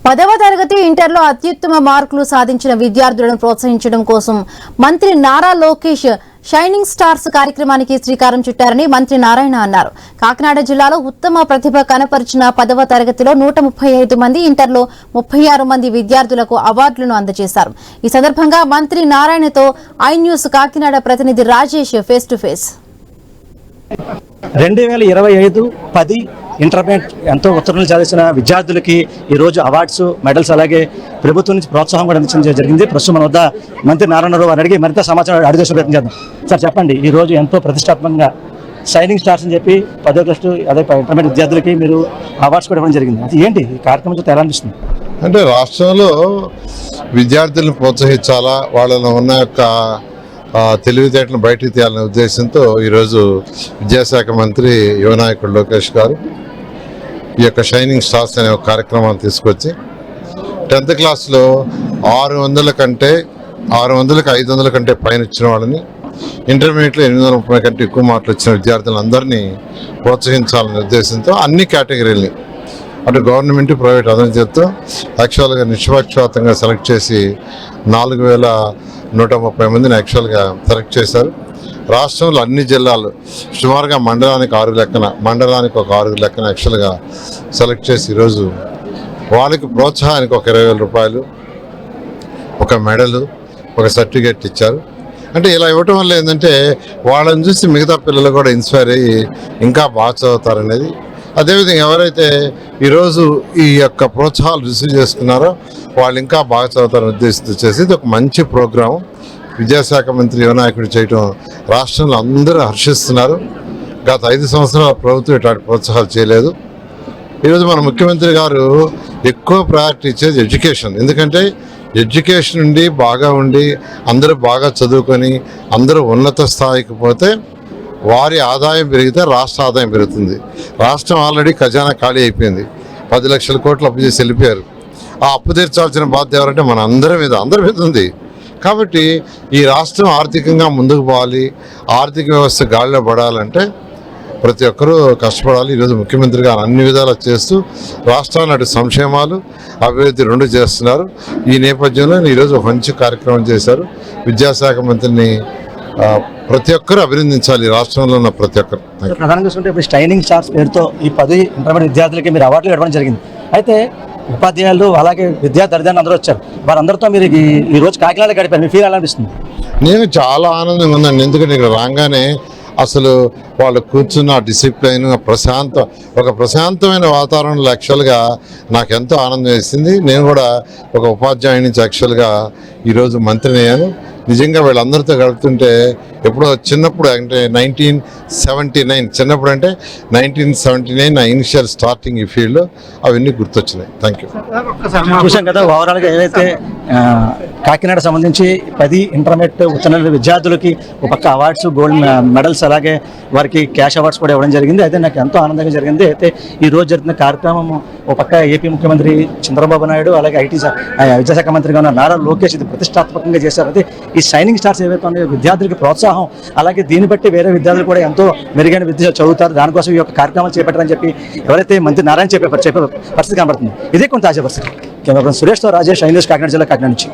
10వ తరగతి ఇంటర్లో అత్యుత్తమ మార్కులు సాధించిన విద్యార్థులను ప్రోత్సహించడం కోసం మంత్రి నారా లోకేష్ షైనింగ్ స్టార్స్ కార్యక్రమానికి శ్రీకారం చుట్టారని మంత్రి నారాయణ అన్నారు. కాకినాడ జిల్లాలో ఉత్తమ ప్రతిభ కనపరిచిన 10వ తరగతిలో 135 మంది, ఇంటర్లో 36 మంది విద్యార్థులకు అవార్డులను అందజేశారు. ఈ సందర్భంగా మంత్రి నారాయణతో ఐ న్యూస్ కాకినాడ ప్రతినిధి Rajesh face to face. 2025-10 intermediate ఎంతో ఉత్తర్వులు సాధించిన విద్యార్థులకి ఈరోజు అవార్డ్స్, మెడల్స్ అలాగే ప్రభుత్వం నుంచి ప్రోత్సాహం కూడా అందించడం జరిగింది. ప్రస్తుతం మన వద్ద మంత్రి నారాయణరావు వారిని అడిగి మరింత సమాచారం అడిగే ప్రయత్నం చేద్దాం. సార్ చెప్పండి, ఈరోజు ఎంతో ప్రతిష్టాత్మకంగా షైనింగ్ స్టార్స్ అని చెప్పి 10వ క్లాస్ అదే ఇంటర్మీడియట్ విద్యార్థులకి మీరు అవార్డ్స్ కూడా ఇవ్వడం జరిగింది. అది ఏంటి ఈ కార్యక్రమం ఎలా అనిపిస్తుంది? అంటే రాష్ట్రంలో విద్యార్థులను ప్రోత్సహించాలా, వాళ్ళలో ఉన్న యొక్క తెలివితేటలను బయటికి తీయాలనే ఉద్దేశంతో ఈరోజు విద్యాశాఖ మంత్రి యువ నాయకుడు లోకేష్ గారు ఈ యొక్క షైనింగ్ స్టార్స్ అనే ఒక కార్యక్రమాన్ని తీసుకొచ్చి 10th క్లాస్లో 600 కంటే 500 కంటే పైన ఇచ్చిన వాళ్ళని, ఇంటర్మీడియట్లో 830 కంటే ఎక్కువ మార్కులు వచ్చిన విద్యార్థులందరినీ ప్రోత్సహించాలనే ఉద్దేశంతో అన్ని కేటగిరీలని అటు గవర్నమెంట్, ప్రైవేట్ అదనం చేస్తూ యాక్చువల్గా నిష్పక్షపాతంగా సెలెక్ట్ చేసి 4130 మందిని యాక్చువల్గా సెలెక్ట్ చేశారు. రాష్ట్రంలో అన్ని జిల్లాలు సుమారుగా మండలానికి 6 లెక్కన యాక్చువల్గా సెలెక్ట్ చేసి ఈరోజు వాళ్ళకి ప్రోత్సాహానికి ఒక 20,000 రూపాయలు, ఒక మెడలు, ఒక సర్టిఫికేట్ ఇచ్చారు. అంటే ఇలా ఇవ్వటం వల్ల ఏంటంటే వాళ్ళని చూసి మిగతా పిల్లలు కూడా ఇన్స్పైర్ అయ్యి ఇంకా బాగా చదువుతారనేది. అదేవిధంగా ఎవరైతే ఈరోజు ఈ యొక్క ప్రోత్సాహాలు రిసీవ్ చేసుకున్నారో వాళ్ళు ఇంకా బాగా చదువుతారని ఉద్దేశంతో చేసి ఇది ఒక మంచి ప్రోగ్రాం విద్యాశాఖ మంత్రి యువ నాయకుడు చేయటం రాష్ట్రంలో అందరూ హర్షిస్తున్నారు. గత 5 సంవత్సరాల ప్రభుత్వం ఇట్లాంటి ప్రోత్సాహాలు చేయలేదు. ఈరోజు మన ముఖ్యమంత్రి గారు ఎక్కువ ప్రయారిటీ ఇచ్చేది ఎడ్యుకేషన్. ఎందుకంటే ఎడ్యుకేషన్ ఉండి బాగా ఉండి అందరూ బాగా చదువుకొని అందరూ ఉన్నత స్థాయికి పోతే వారి ఆదాయం పెరిగితే రాష్ట్ర ఆదాయం పెరుగుతుంది. రాష్ట్రం ఆల్రెడీ ఖజానా ఖాళీ అయిపోయింది. 10 లక్షల కోట్లు అప్పు చేసి వెళ్ళిపోయారు. ఆ అప్పు తీర్చాల్సిన బాధ్యత ఎవరంటే మన అందరి మీద ఉంది. కాబట్టి ఈ రాష్ట్రం ఆర్థికంగా ముందుకు పోవాలి, ఆర్థిక వ్యవస్థ గాలిలో పడాలంటే ప్రతి ఒక్కరూ కష్టపడాలి. ఈరోజు ముఖ్యమంత్రి గారు అన్ని విధాలు చేస్తూ రాష్ట్రాన్ని అటు సంక్షేమాలు, అభివృద్ధి 2 చేస్తున్నారు. ఈ నేపథ్యంలో ఈరోజు ఒక మంచి కార్యక్రమం చేశారు. విద్యాశాఖ మంత్రిని ప్రతి ఒక్కరు అభినందించాలి, రాష్ట్రంలో ఉన్న ప్రతి ఒక్కరు. ప్రధానంగా చూసుకుంటే ఇప్పుడు షైనింగ్ స్టార్స్ పేరుతో ఈ 10 ఇంటర్మీడియట్ విద్యార్థులకి మీరు అవార్డులు ఇవ్వడం జరిగింది. అయితే ఉపాధ్యాయులు అలాగే విద్యార్థి తల్లిదండ్రులు అందరూ వచ్చారు. వారందరితో మీరు ఈ రోజు కాకినాడ గడిపారు. మీ ఫీల్ ఎలా అనిపిస్తుంది? నేను చాలా ఆనందంగా ఉందండి. ఎందుకంటే ఇక్కడ రాగానే అసలు వాళ్ళు కూర్చున్న డిసిప్లైన్, ఒక ప్రశాంతమైన వాతావరణంలో యాక్చువల్గా నాకు ఎంతో ఆనందం వేసింది. నేను కూడా ఒక ఉపాధ్యాయుడి నుంచి యాక్చువల్గా ఈరోజు మంత్రిని అయ్యాను. నిజంగా వీళ్ళందరితో గడుపుతుంటే ఎప్పుడో చిన్నప్పుడు అంటే 1979 చిన్నప్పుడు అంటే 1979 నా ఇనిషియల్ స్టార్టింగ్ ఈ ఫీల్డ్లో అవన్నీ గుర్తొచ్చినాయి. Thank you. చూసాం కదా ఓవరాల్గా ఏదైతే కాకినాడ సంబంధించి 10 ఇంటర్మీడియట్ ఉత్తీర్ణ విద్యార్థులకి ఒక పక్క అవార్డ్స్, గోల్డ్ మెడల్స్ అలాగే వారికి క్యాష్ అవార్డ్స్ కూడా ఇవ్వడం జరిగింది. అయితే నాకు ఎంతో ఆనందంగా జరిగింది. అయితే ఈ రోజు జరుగుతున్న కార్యక్రమం ఒక పక్క ఏపీ ముఖ్యమంత్రి చంద్రబాబు నాయుడు అలాగే విద్యాశాఖ మంత్రిగా ఉన్న నారా లోకేష్ ఇది ప్రతిష్టాత్మకంగా చేశారు. అయితే ఈ షైనింగ్ స్టార్స్ ఏవైతే ఉన్నాయో విద్యార్థులకి ప్రోత్సాహం, అలాగే దీన్ని బట్టి వేరే విద్యార్థులు కూడా ఎంతో మెరుగైన విద్య చదువుతారు. దానికోసం ఈ యొక్క కార్యక్రమాలు చేపట్టారని చెప్పి ఎవరైతే మంత్రి నారాయణ చెప్పే పరిస్థితి కనబడుతుంది. ఇదే కొంత తాజా పరిస్థితి. కెమెరా సురేష్తో రాజేష్, ఐ న్యూస్ కాకినాడ జిల్లా కాకినాడ నుంచి.